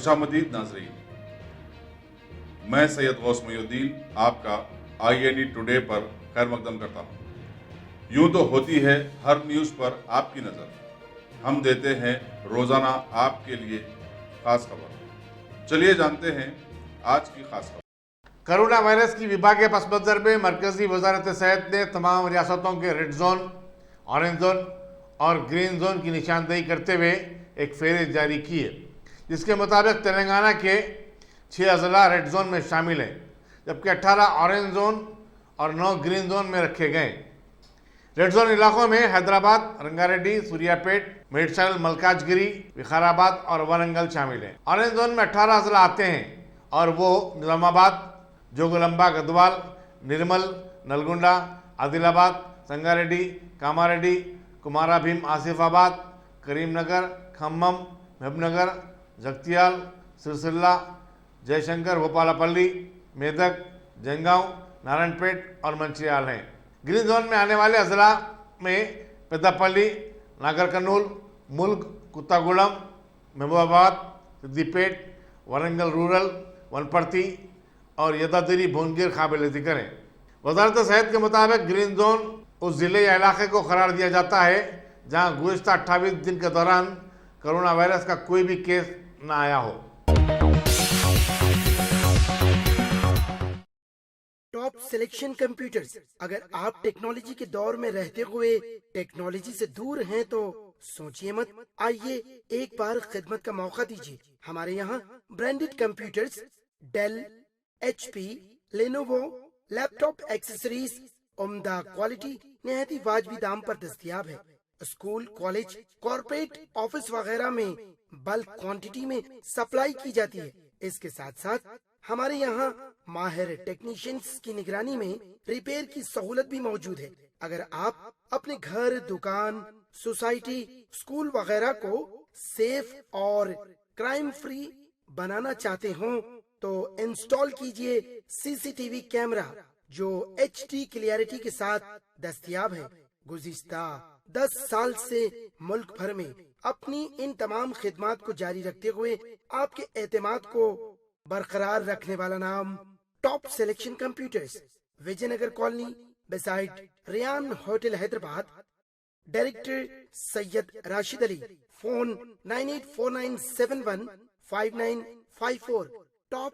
खुशामदीद नाजरीन, मैं सैयद गौस मोइनुद्दीन आपका INE टुडे पर खैर मकदम करता हूँ। यूं तो होती है हर न्यूज़ पर आपकी नज़र, हम देते हैं रोज़ाना आपके लिए खास खबर। चलिए जानते हैं आज की खास खबर। कोरोना वायरस की वबा के पस मंज़र में मरकज़ी वज़ारत सेहत ने तमाम रियासतों के रेड जोन, ऑरेंज जोन और ग्रीन जोन की निशानदेही करते हुए एक फेहरिस्त जारी की है, जिसके मुताबिक तेलंगाना के 6 अजला रेड जोन में शामिल हैं, जबकि 18 ऑरेंज जोन और 9 ग्रीन जोन में रखे गए। रेड जोन इलाकों में हैदराबाद, रंगारेड्डी, सूर्यापेट, मेडचल, मलकाजगिरी, विकाराबाद और वरंगल शामिल हैं। ऑरेंज जोन में 18 अजला आते हैं और वो निजामाबाद, जोगुलंबा, गदवाल, निर्मल, नलगुंडा, आदिलाबाद, संगारेड्डी, कामारेड्डी, कुमारा भीम, आसिफाबाद, करीमनगर, खम्मम, महबूबनगर, जगतियाल, सिरसिल्ला, जयशंकर, भोपालपल्ली, मेदक, जंगांव, नारायणपेट और मंचियाल हैं। ग्रीन जोन में आने वाले अजला में पेद्दापल्ली, नागर कर्नूल, मुल्क, कुत्तागुड़म, महबूबाबाद, सिद्दीपेट, वरंगल रूरल, वनपर्ती और यदादिरी, भुवनगिर काबिल जिक्र हैं। वजारत सेहत के मुताबिक ग्रीन जोन उस ज़िले या इलाके को करार दिया जाता है जहां गुज़िश्ता 28 दिन के दौरान कोरोना वायरस का कोई भी केस न आया हो। Top selection computers. अगर आप टेक्नोलॉजी के दौर में रहते हुए टेक्नोलॉजी से दूर हैं तो सोचिए मत, आइए एक बार खिदमत का मौका दीजिए। हमारे यहाँ branded computers, Dell, HP, Lenovo, laptop accessories उम्दा क्वालिटी निहायत ही वाजबी दाम पर दस्तयाब है। स्कूल, कॉलेज, कॉर्पोरेट, ऑफिस वगैरह में बल्क क्वांटिटी में सप्लाई की जाती है। इसके साथ साथ हमारे यहाँ माहिर टेक्नीशियंस की निगरानी में रिपेयर की सहूलत भी मौजूद है। अगर आप अपने घर, दुकान, सोसाइटी, स्कूल वगैरह को सेफ और क्राइम फ्री बनाना चाहते हो तो इंस्टॉल कीजिए CCTV कैमरा जो HD क्लियरिटी के साथ दस्तयाब है। गुज़िश्ता 10 साल से मुल्क भर में अपनी इन तमाम खिदमात को जारी रखते हुए आपके एतमाद को बरकरार रखने वाला नाम top selection computers, Vijayanagar colony, beside Riyan hotel, Hyderabad. Director Syed Rashid Ali. Phone 9849715954। Top